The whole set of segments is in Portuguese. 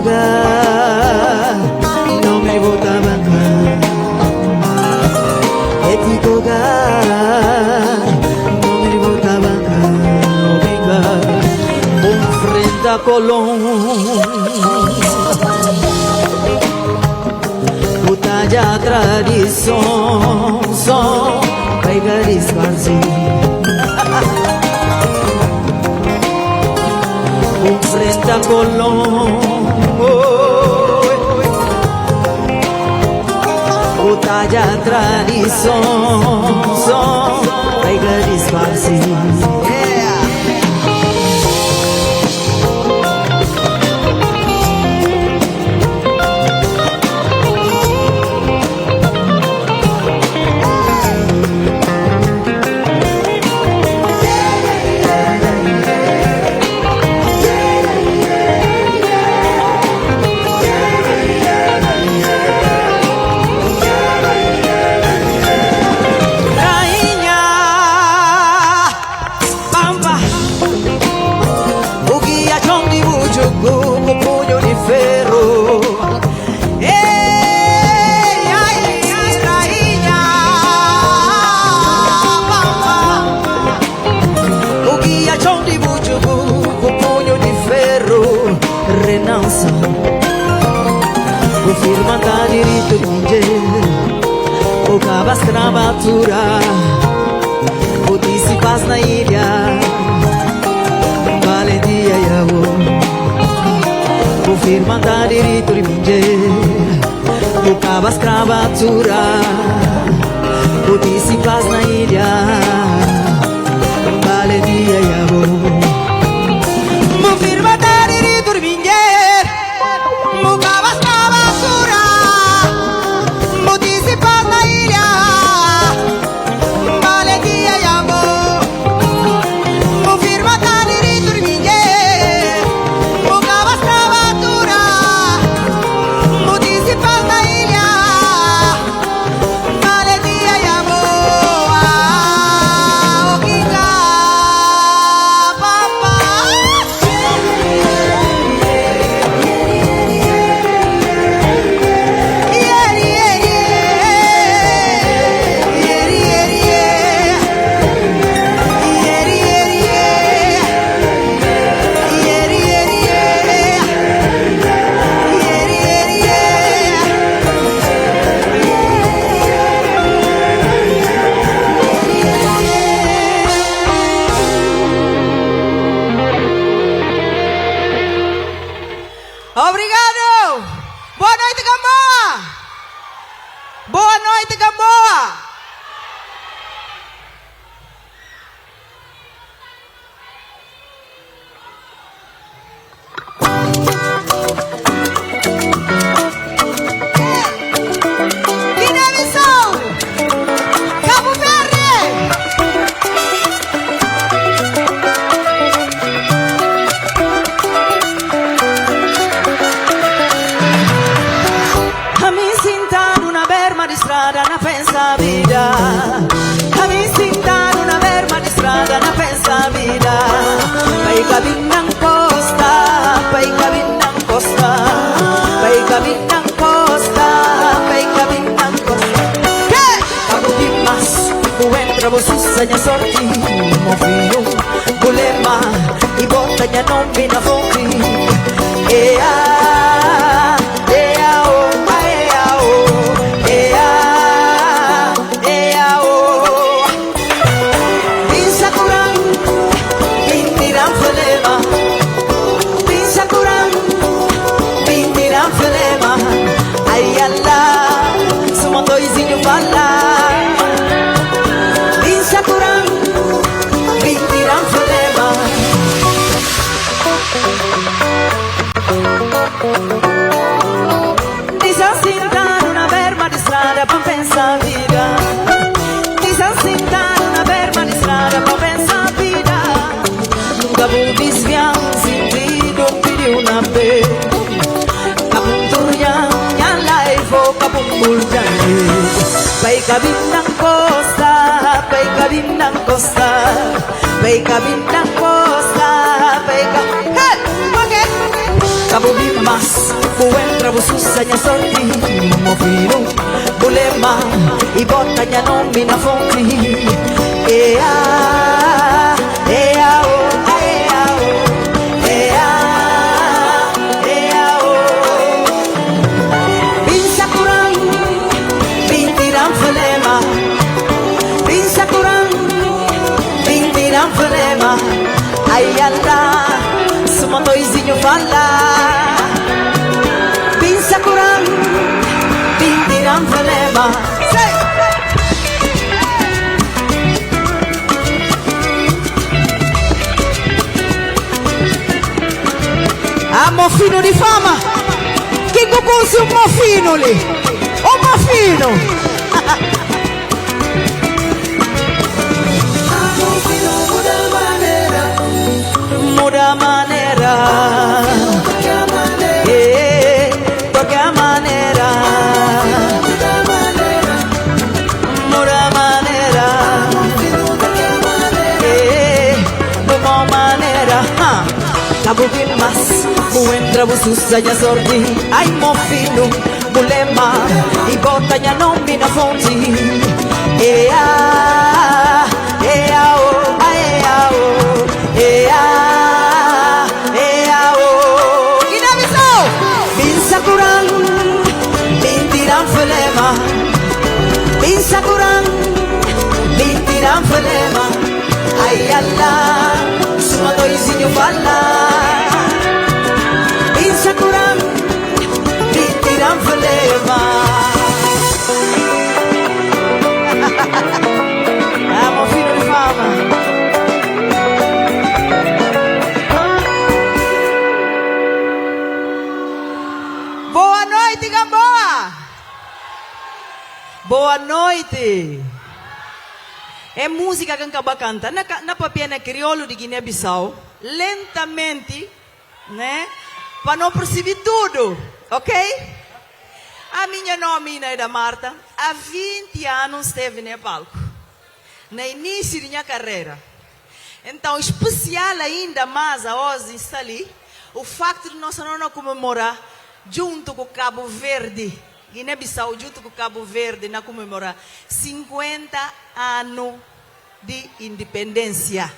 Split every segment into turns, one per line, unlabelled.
Etigoga, no me botaban más. Etigoga, no me botaban más. No venga, un frente a Colón. Butalla tradición, son pegaris fancy. Un frente a Colón. Butalla tradición, son pegaris fancy. Confirma da diritto di gente, o cava scravatura, o ti si passa na ilha, valentia e amor. Confirma da diritto di gente, o cava scravatura, o ti si passa na ilha, valentia e amor. Confirma da diritto di gente.
Obrigado! Boa noite, Gamboa! Boa noite, Gamboa! Guiné-Bissau! Cabo Verde!
Di strada na pensa vida, a mi sinta una verma di strada na pensa vida. Pai cabinang costa, pai cabinang costa, pai cabinang costa, pai cabinang costa. Hey! Cabo di mas, tu entra vos usanya sorti, mo fino, bulema, i botanya non vina fonti. Pai cabinang costa, pai cabinang costa, pai cabinang costa, pai cabinang. Hey, okay. Cabo Bimas, buentra bususanya sorti, mofino, bulema, e botanya nome na fonte. Ea, ea, oh, ea, oh, ea, ea, oh. Binsa kurang, bintiram felema, binsa kurang, bintiram felema. Ai Allah, suma doizinho fala. Binsa kurang, bintiram felema. Mofino di fama, chi cucuzzi un mofino lì, un mofino. Muda manera, toca manera, muda manera, como manera, Cabo Bimas, buentra bususanya sordi, ai mofino, bulema, e botanya nome na fonte. Ea, ea, oh, ea, oh, ea, ea, oh. Guiné-Bissau, binsa kurang, bintiram felema, binsa kurang, bintiram felema. Ai Allah, suma doizinho fala. Binsa kurang, bintiram felema. Amo filho de fama. Boa noite, Gamboa. Boa noite. É música que acaba canta na papiana crioulo de Guiné-Bissau, lentamente, né? Para não perceber tudo, ok? A minha nome é da Marta, há 20 anos esteve no palco, no início da minha carreira. Então, especial ainda mais a hoje está ali, o facto de nós não comemorar junto com Cabo Verde, Guiné-Bissau junto com Cabo Verde, na comemorar 50 anos de independência.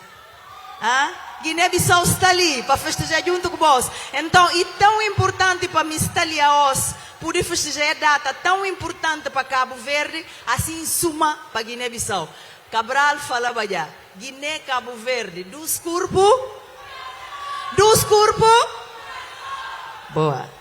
Guiné-Bissau está ali para festejar junto com vós. Então, é tão importante para mim estar ali hoje, poder festejar a data tão importante para Cabo Verde, assim suma para Guiné-Bissau. Cabral falava já, Guiné, Cabo Verde, dos corpos, boa.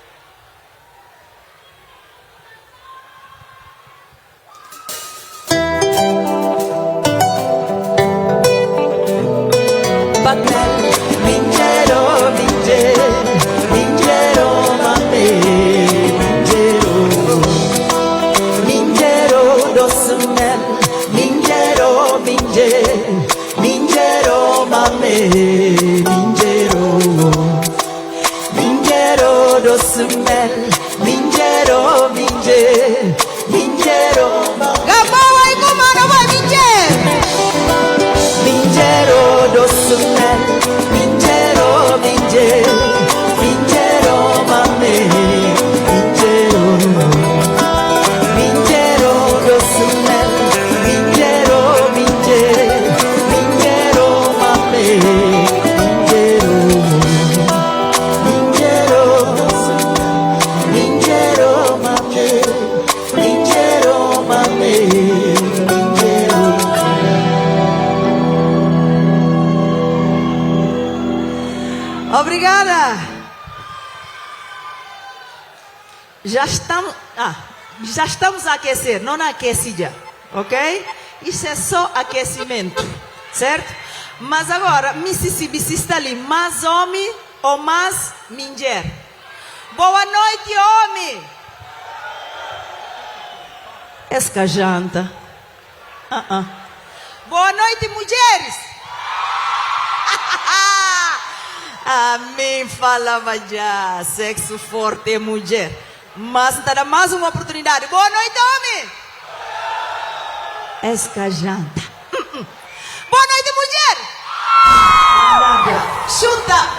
Obrigada. Já estamos a aquecer, não na aquecida, ok? Isso é só aquecimento, certo? Mas agora, Mississippi está ali, mais homem ou mais mulher? Boa noite, homem. Escajanta. Boa noite, mulheres. A mim falava já, sexo forte é mulher. Mas dará mais uma oportunidade. Boa noite, homem. Escajanta. Boa noite, mulher. Chuta.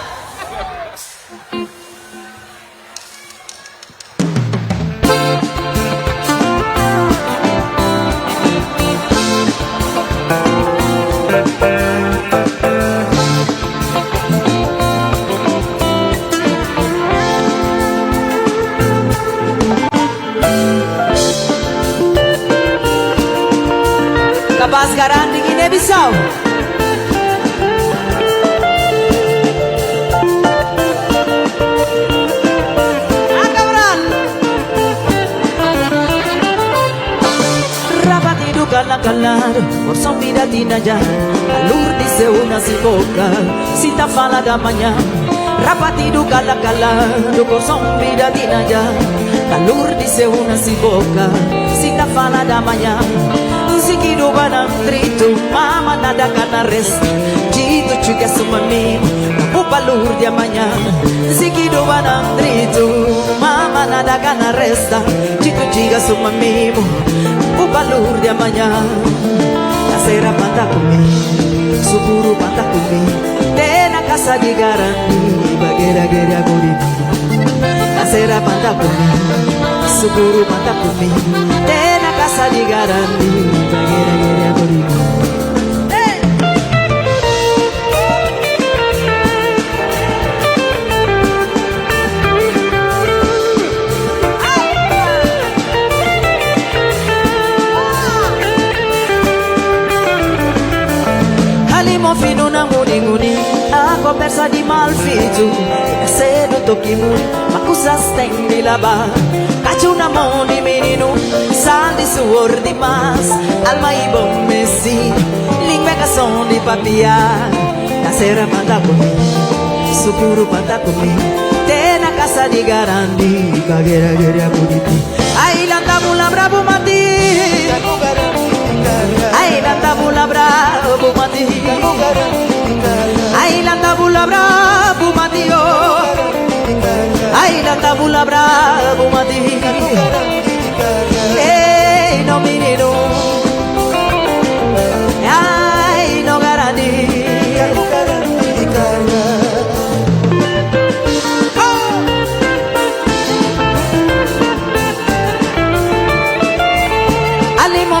Paz Garante, Guiné-Bissau. Calado, por som miratina já. A Lourdes é uma ciboca, se tá fala da manhã. Rapatido calado, por som miratina já. A Lourdes é uma ciboca, se tá fala da manhã. Seguido banandrito, mama nada cana resta. Dito chica suma mimo, o valor de amanhã. Seguido banandrito, mama nada cana resta. Dito chica suma mimo, o valor de amanhã. A cera panta comigo, seguro panta comigo. Tem na casa de garantia, bagueira guerra goribi. A cera panta comigo, seguro panta comigo. Tem na casa de garantia, bagueira guerra goribi. Fino na muni, a conversa de mal feito. Cedo toque muito, mas coisas tem de lavar. Cacho na mão de menino, sal de suor demais. Alma e bom messi, língua cação de papiar. Na cera manda comigo, seguro manda comigo. Tem na casa de garanti, bagueira guerra boniti. Aí lá tá mula bravo mati. Ay la tabula bravo mati. Ay la tabula bravo mati. Ay la tabula bravo mati. Hey no menino. Ay no garanti.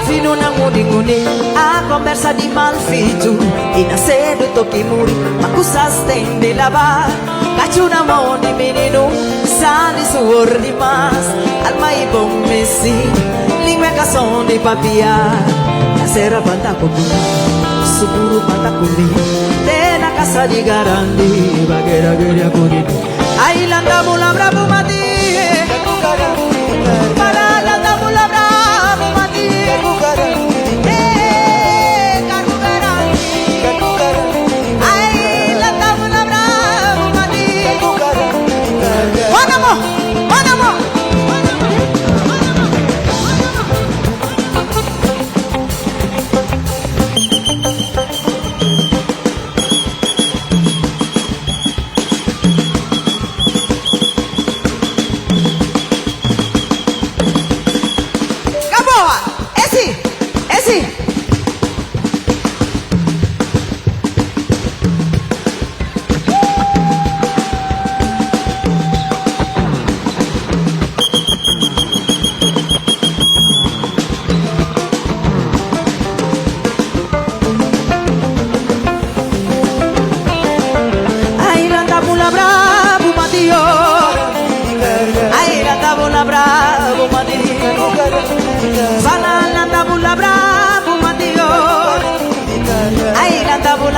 Fino na nguni, a conversa de mal feito. E na cedo toque muri, mas coisas tem de lavar. Cacho na mão de menino, sal de suor demais. Alma e bom messi, língua cação de papiar. Na cera banda comigo, seguro banda comigo. Tem na casa de garanti, bagueira guerra bonito. Aí lá da mula bravo mati. Para lá da mula bravo mati.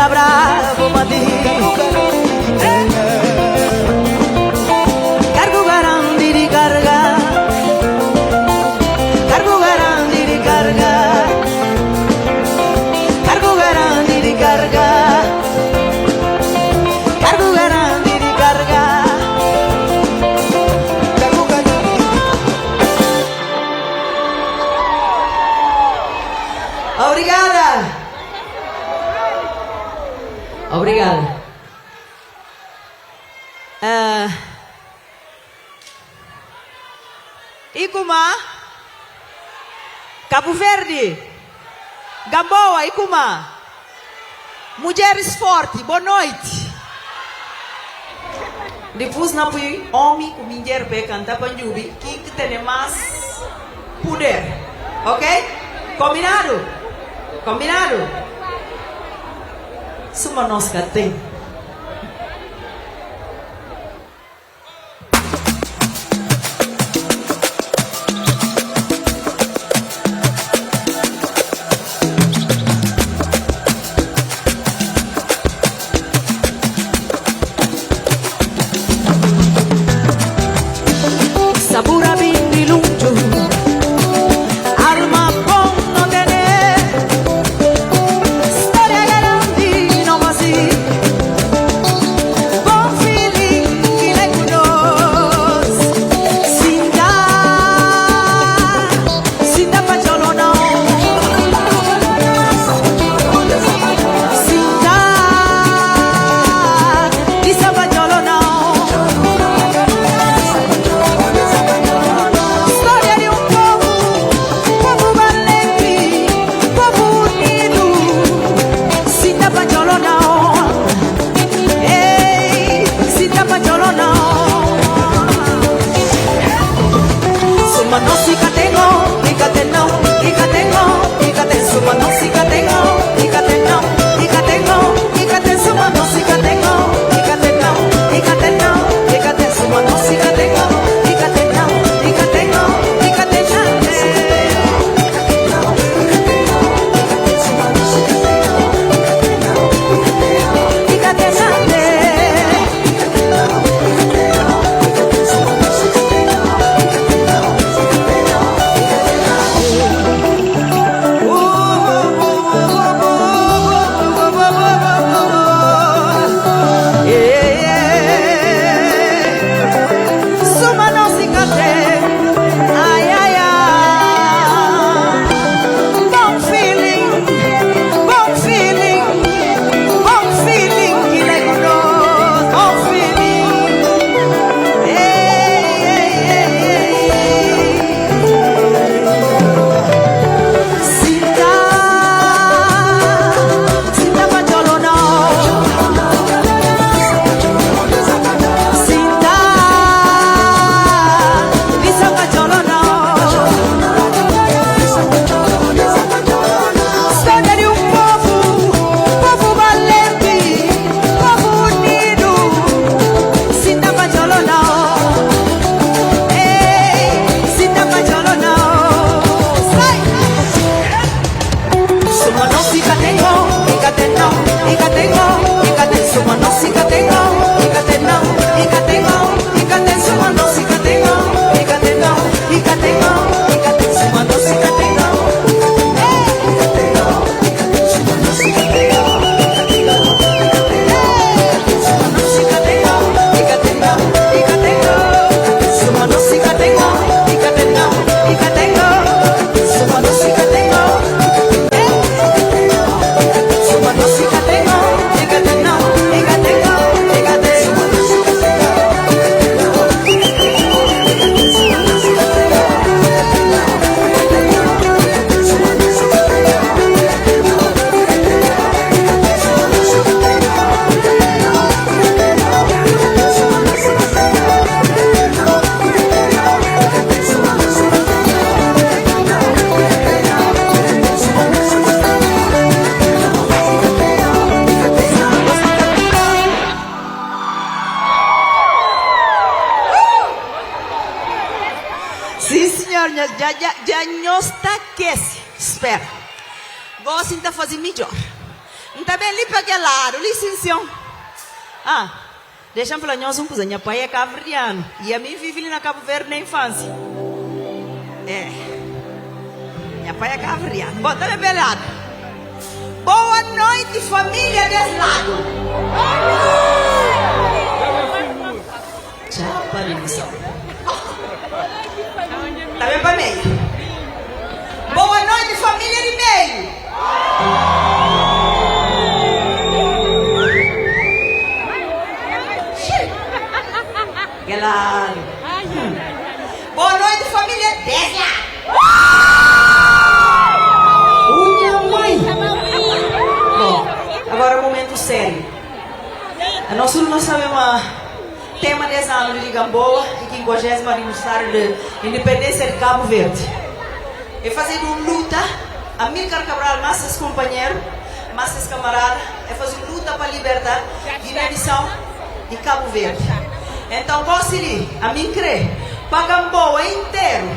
Bravo mati. Cargo garanti di carga. Cargo garanti di carga. Cargo garanti di carga. Cargo garanti di carga. Cargo garanti. Obrigada. Obrigada. Ikuma, Cabo Verde, Gamboa, Ikuma, Mulheres Fortes, boa noite. Depois na fui homem com mulher para cantar panjubi, quem que tem mais poder, ok? Combinado? Combinado? Suma nós que tem.
senhor, já não está aquece. Espera. Vou tentar fazer melhor. Não está bem ali para aquele lado, licença. Ah, deixa-me falar, nós vamos minha pai é cabo-verdiano. E a mim vive ali na Cabo Verde na infância. É. Minha pai é cabo-verdiano. Bom, tá bem belado. Boa noite, família desse lado. Tchau, Parinho. Tá bem para meio. Boa noite, família de meio. Claro. Boa noite, família dessa. Minha mãe. Bom, agora um momento sério. Nós não sabemos tema desse ano de Gamboa e 50º aniversário de independência de Cabo Verde. É fazendo uma luta, Amílcar Cabral, massas companheiros, massas camaradas, é fazendo luta para libertar Guiné-Bissau e Cabo Verde. Então, consegui, a mim crer, para Gamboa inteiro,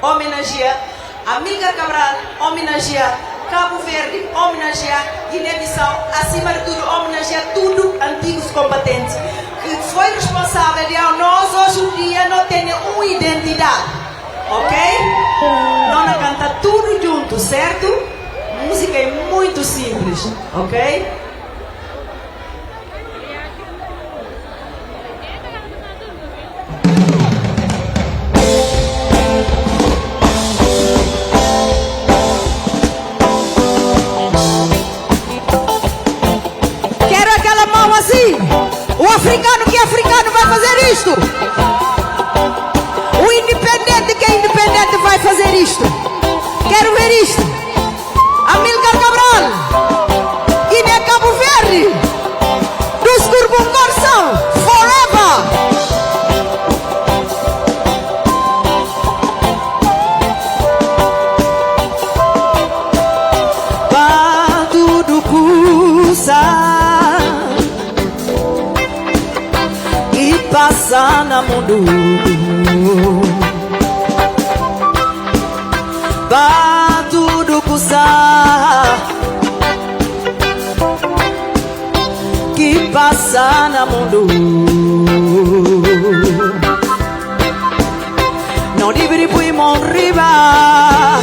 homenagear Amílcar Cabral, homenagear Cabo Verde, homenagear Guiné-Bissau, acima de tudo, homenagear tudo antigos combatentes que foi responsável de nós hoje em dia não ter uma identidade, ok? Nós canta tudo junto, certo? Música é muito simples, ok? Quero aquela mão assim. O africano que é africano vai fazer isto. O independente que é independente vai fazer isto. Quero ver isto. Amílcar Cabral, Guiné Cabo Verde, dos Curbungorção, forever. Bado do Cusa e passa na mundo. Bado do Cusa que passa na mundo. Não livre por mão riba,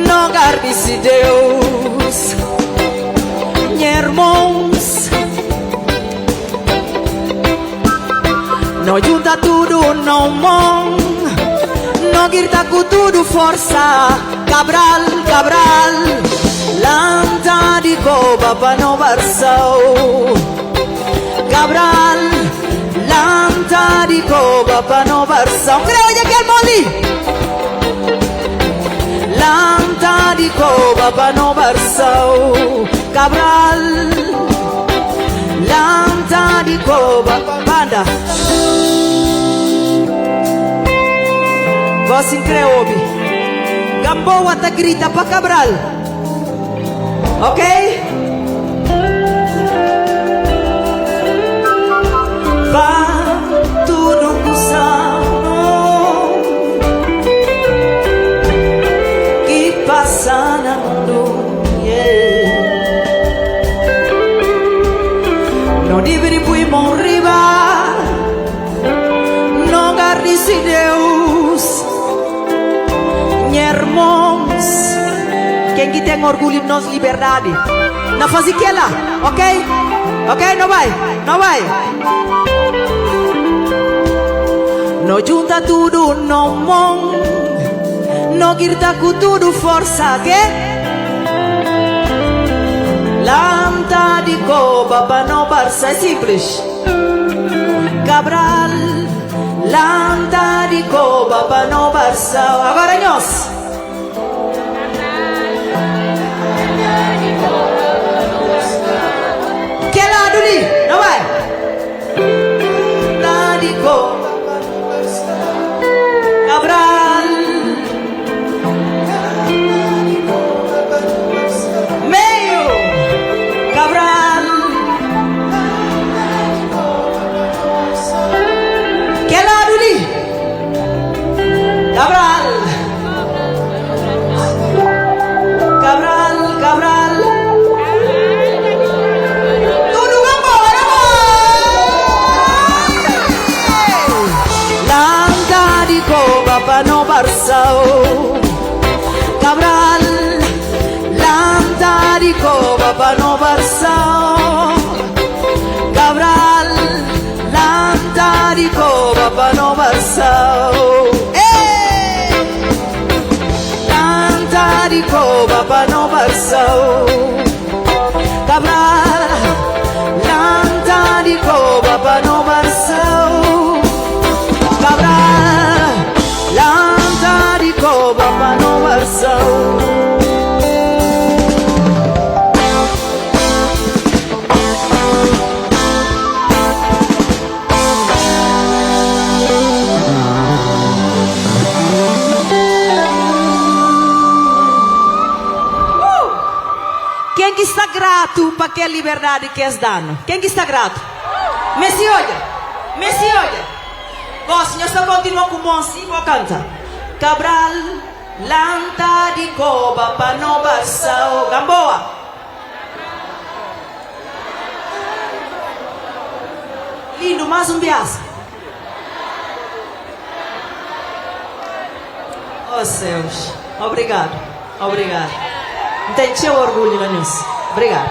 não garde-se Deus, irmãos. Não junta tudo, não mão, não grita com tudo força. Cabral, Cabral, lanta de coba para não barçal. Cabral, lanta de coba para não barçal. Creo que é moli. Lanta de coba para não barçal. Cabral, lanta de coba. Banda. Voz em creole. Gamboa tá grita para Cabral. Ok? Vá tudo cruzando que passa na mundo. Não livre por mão riba, não garde-se Deus, irmãos. Quem que tem orgulho de nossa liberdade, não faz aquela, ok? Ok, não vai, não vai. Não junta tudo, não mão, não grita com tudo força, que? Lanta de coba para não barça, é simples. Cabral, lanta de coba para não barça. Agora nós. Que lado ali? Não vai? Lanta de coba. Cabral, meio. Cabral, que lado ali? Cabral.
Papa no Barçao Cabral Lantarico Papa no Barçao Cabral Lantarico Papa no Barçao Lantarico Papa no Barçao Cabral Lantarico Papa no Barçao Cabral Lantarico Papa no Barçao. Quem que está grato para que a liberdade que és dano? Quem que está grato? Messi olha. Bom, senhor, só continua com bom sim, vou cantar. Cabral, lanta de coba, para não Barçao. Gamboa. Lindo, mais um biaço. Oh, céus. Obrigado. Não tem teu orgulho nisso. Obrigado.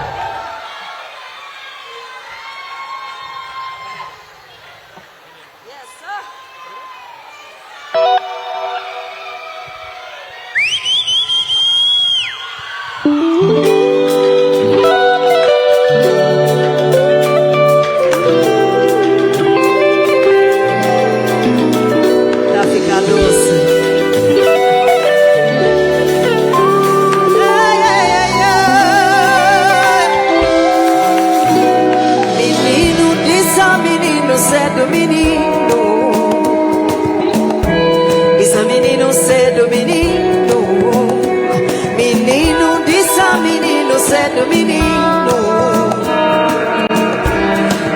Pra ficar doce. Cedo menino, isso é menino cedo menino, menino disse a menino cedo menino,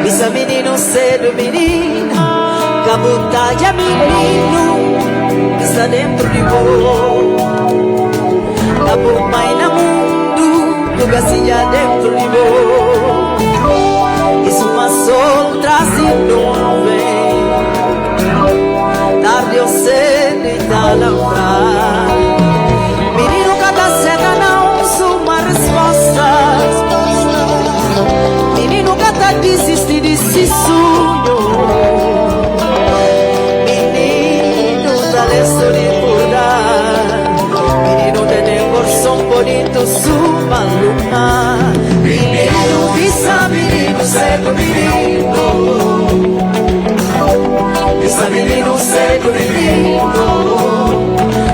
isso é menino cedo menino, cabutagem menino, está dentro de voo, cabo mãe na mundo, lugar se dentro de voo. Isso uma sol trazendo nuvem, tarde ou cedo e tá lembrar. Menino cada cega não suma resposta. Menino cada desiste desse sonho. Menino da leço de acordar. Menino tem coração bonito, suma luna. Menino disse a menino cedo menino, disse a menino cedo menino,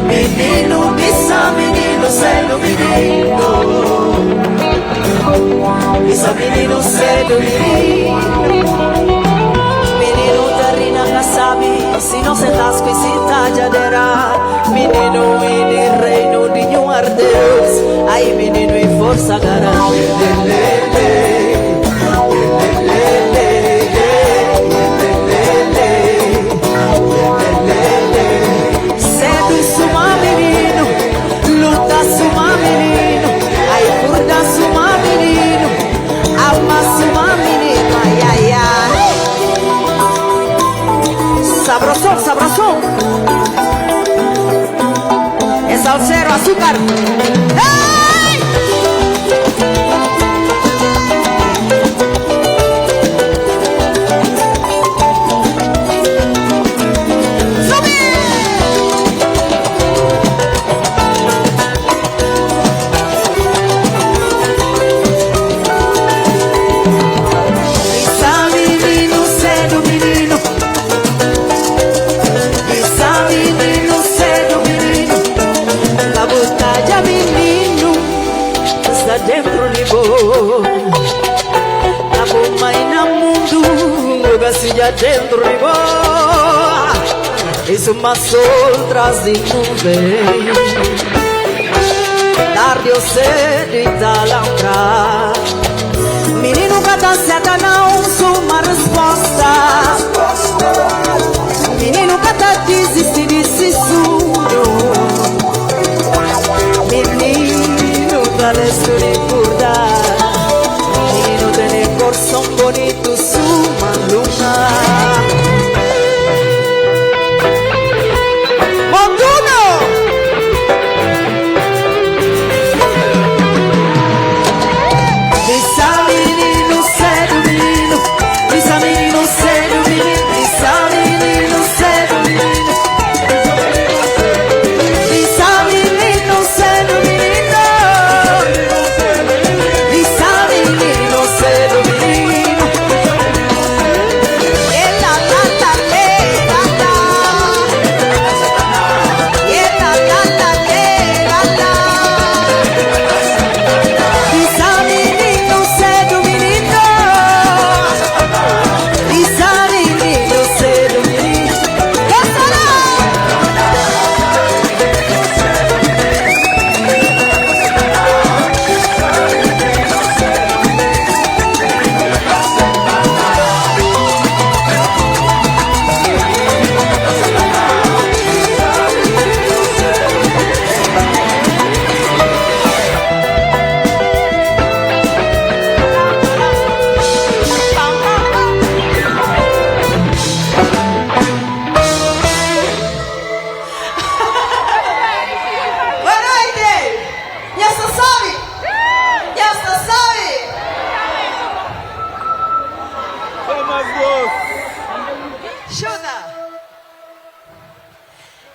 menino disse a menino cedo menino, disse a menino cedo menino. Menino terrina que sabe, se não sentas com esse tajadeira. Menino e de reino de um ardeus, aí menino e força garante. Cedo e suma menino, luta suma menino, aí curda suma menino, alma suma menino, ai ai ai. Sabrosón, es salsero azúcar. ¡Hey! Dentro de voo, a bomba e na mundo, gacia dentro de voo, isso uma sol traz de nuvem, tarde ou cedo e tá lembrar. Menino cada certa não sou uma resposta. Menino cada desiste desse sonho. Menino parece recordar. Menino tem coração bonito, suma luna.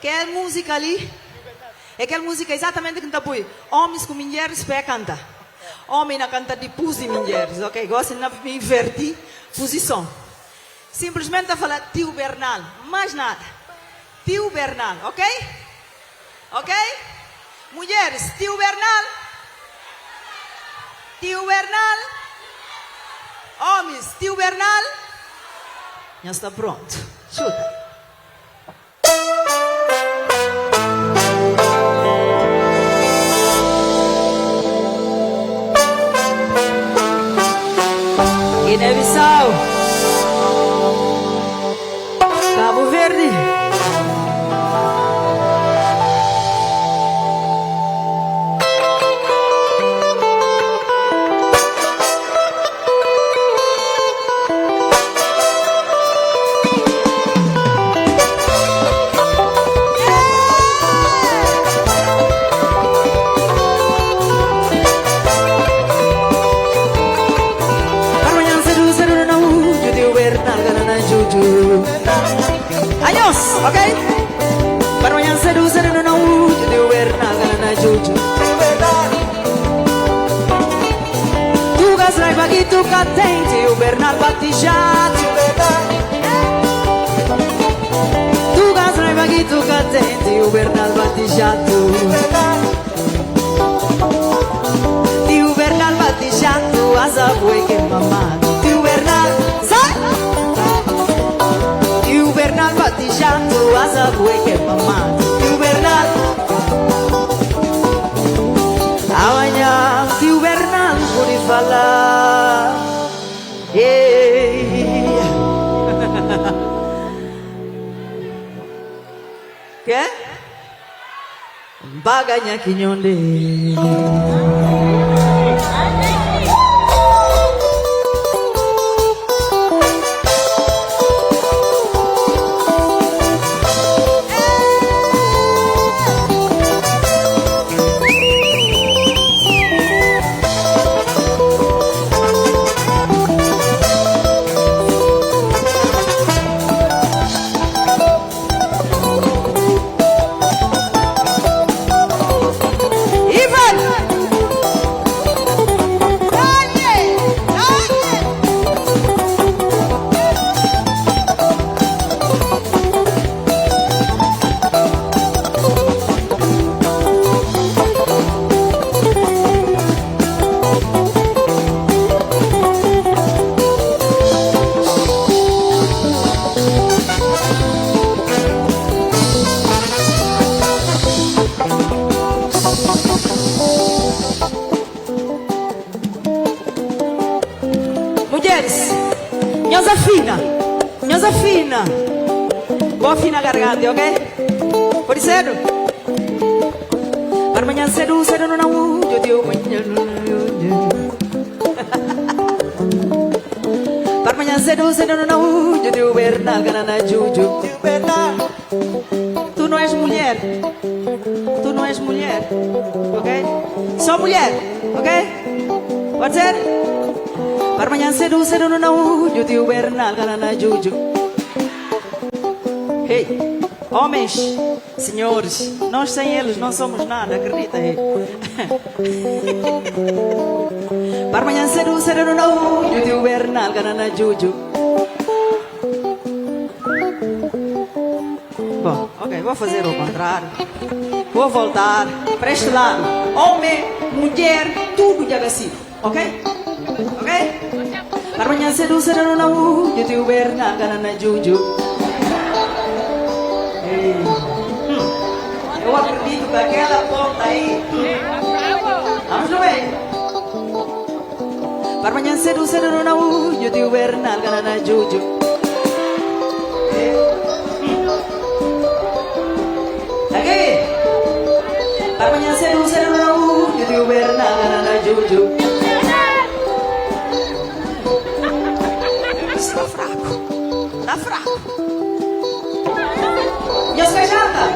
Que é música ali? É aquela música exatamente que está põe. Homens com mulheres para cantar. Homem na canta de pus e mulheres, ok? Gosta de invertir posição. Simplesmente a falar tio Bernal, mais nada. Tio Bernal, ok? Ok? Mulheres, tio Bernal. Tio Bernal. Homens, tio Bernal. Já está pronto. Chuta. Guiné-Bissau, Cabo Verde. Años, ok? Para mañana seru no na uju de uberna gana juju. Tu gas rai bagi tu catente ubernal batijat. Tu gas rai bagi tu catente ubernal batijat. Ti ubernal batijat asa bue que mamá. Ti ubernal sai. Bernal batijando asa bue que mamá tio Bernal amanhã tio Bernal pode falar que baganya kinyonde Nhosa fina. Boa fina garganta, ok? Pode ser? Para amanhã cedo, cedo não eu digo amanhã. Para amanhã cedo, cedo não eu digo Bernal, ganana juju. Tu não és mulher. Tu não és mulher, ok? Só mulher, ok? Pode ser? Para amanhã cedo, cedo não eu digo Bernal, ganana juju. Hey, homens, senhores, nós sem eles não somos nada, acredita aí. Para amanhã cedo, cedo não eu digo Bernal, ganana juju. Bom, ok, vou fazer o contrário. Vou voltar para este lado. Homem, mulher, tudo de agacido, ok? Ok? Para amanhã cedo, cedo não eu digo Bernal, ganana juju. Eu acredito que aquela porta aí. Vamos ver. Para amanhã cedo, cedo não eu digo Bernal, ganana juju. Aqui. Para amanhã cedo, cedo não eu digo Bernal, ganana juju. Está fraco. Está fraco. E as caixantas?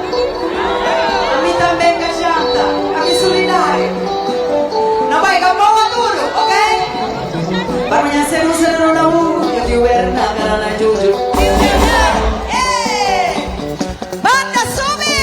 A mim também caixanta. Aqui solidário. Não vai com boa duro, ok? Para amanhã cedo, cedo não eu digo Bernal, ganana juju. Banda sube!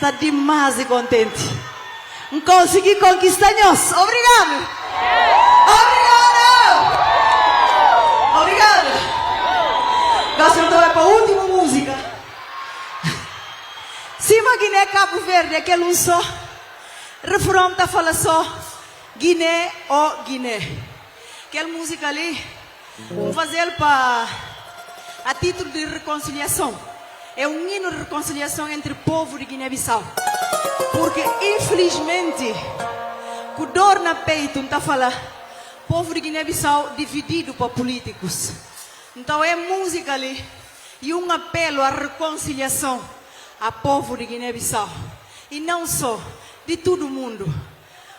está demais e contente. Consegui conquistar-nos. Obrigado. Obrigado. Obrigado. Gosto então é para a última música. Se a Guiné Cabo Verde, aquele um só, refrão está falando só, Guiné ou Guiné. Aquela música ali, vamos fazer para a título de reconciliação. É um hino de reconciliação entre o povo de Guiné-Bissau. Porque, infelizmente, com dor na peito, não está falando, o povo de Guiné-Bissau dividido para políticos. Então, é música ali e um apelo à reconciliação ao povo de Guiné-Bissau. E não só, de todo o mundo.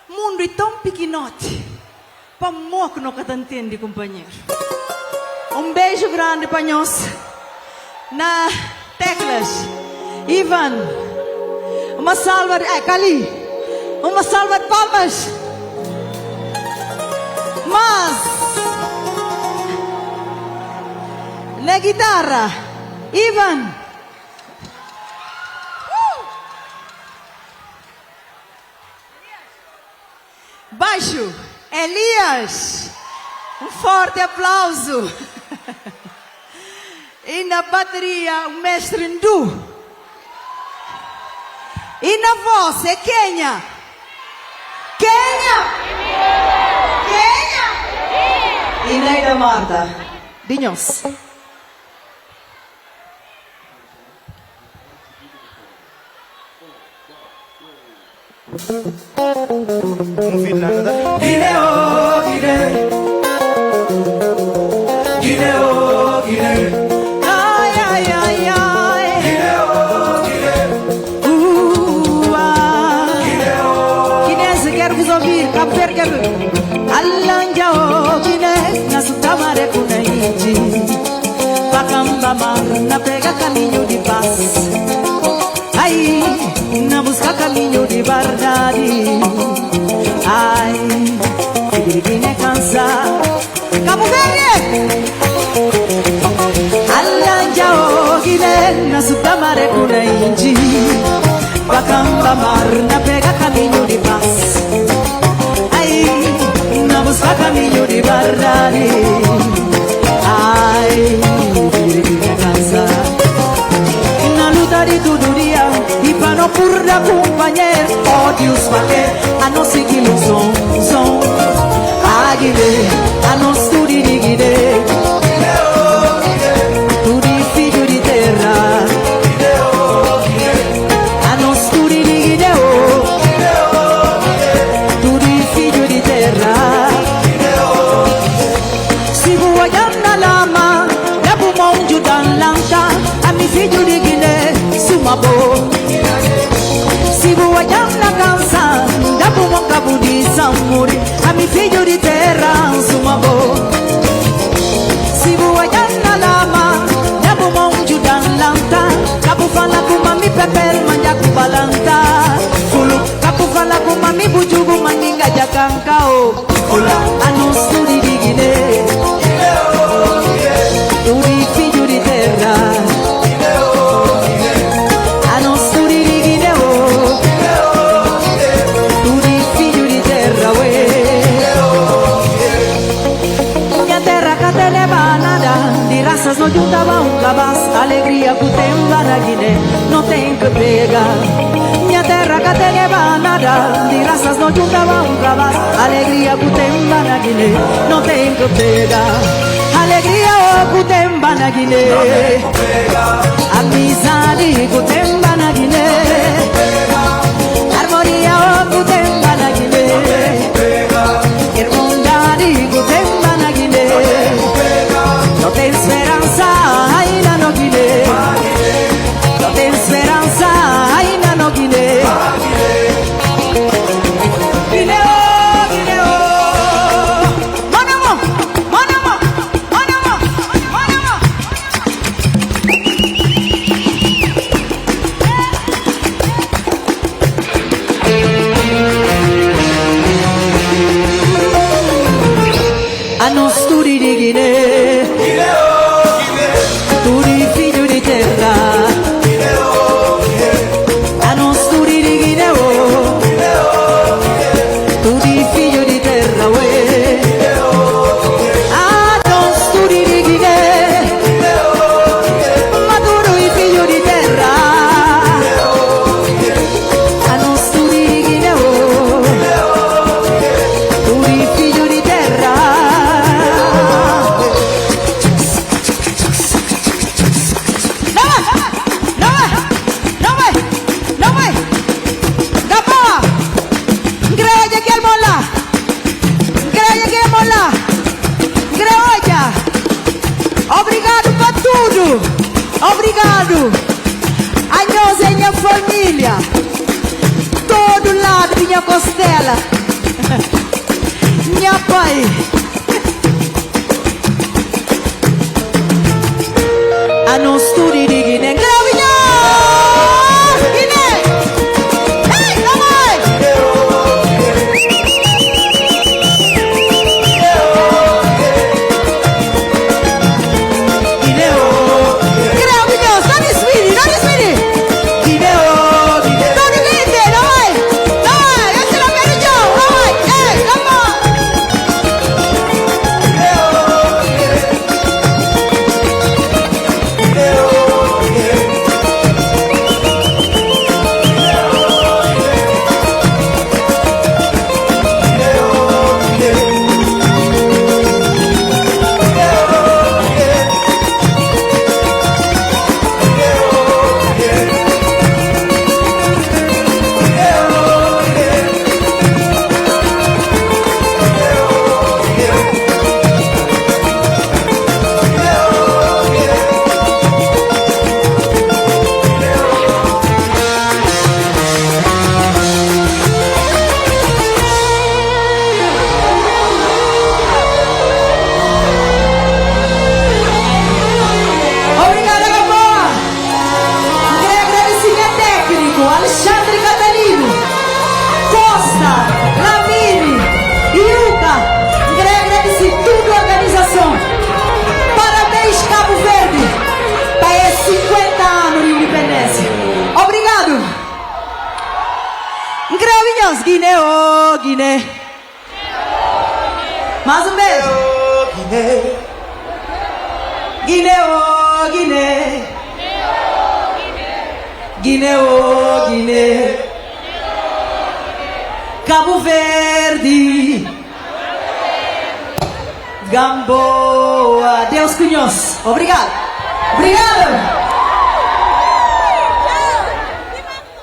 O mundo é tão pequenote, para moco não está entendendo, companheiro. Um beijo grande para nós. Na teclas, Ivan. Uma salva de... Cali. Uma salva de palmas. Mas... na guitarra, Ivan. Baixo, Elias. Um forte aplauso. E na bateria, o mestre Ndu. E na voz é Kenya. Kenya. E Neida Marta. Dinhos.
Não vi nada.
Guiné, oh, Guiné. Guiné, oh, Guiné. Ai, ai, ai, ai. Guiné, oh, Guiné. Guiné, oh. Guiné, se quero vos ouvir, Caper, quero. Alanja, oh, Guiné. Na sutamare kuna iti. Pakamba mar, na pega caminho de paz. Ai, na busca caminho de verdade. Ai, Guiné cansa. Cabo Verde! Alanja o Guiné, na sutamare kuna inji. Pakamba mar, na pega caminho de paz. Ai, na busca caminho de verdade. Ai, Guiné cansa. Na luta de todo dia, e para não purda companheiro, ódios valer, a não seguir o som. A Guiné, a não estudar de Guiné. Tudo filho de terra. A não estudar de Guiné. Tudo filho de terra. Se vou olhar na lama, levo mão de dan lancha, a mi filho de Guiné, suma boa. Se vou olhar na cansa, levo mão cabo de samuri, a mi filho de terra, suma boa. Se vou olhar na lama, levo mão de dan lanta, cabo fala com mami pepel, manja com balanta. Fulu, cabo fala com mami bujugu, maninga jacancao. Fula, anus turi de Guiné. Turi filho de terra. Anus turi de Guiné. Turi filho de terra, ué. Minha terra cadê leva nada. De raças não juntava um cabaz. Alegria que tem na Guiné, não tem que pegar. Minha terra cadê leva nada. De raças não juntava um cabaz. Alegria que tem na Guiné, não tem que pegar. Alegria o kutemba na Guiné. Amizade kutemba na Guiné. Harmonia o kutemba na Guiné. Irmandade kutemba na Guiné. Não tem esperança ainda no Guiné. Não tem esperança ainda no Guiné. Guiné, oh, Guiné, oh. Manamo, manamo, manamo, manamo. A nos turi di Guiné. Turi filho de terra. A nos turi Obrigado a nós e minha família, todo lado minha costela, minha pai. A nós tudo de Guiné, Gravinha, Guiné. Hey, mamãe. Alexandre Catalino, Costa, Lamini, Iuca, queria agradecer toda a organização. Parabéns, Cabo Verde, para esses 50 anos de independência. Obrigado. Gravinhos, Guiné, oh Guiné. Mais um beijo. Guiné, oh Guiné. Guiné, oh Guiné, Cabo Verde, Gamboa, Deus conhece. Obrigado, obrigado.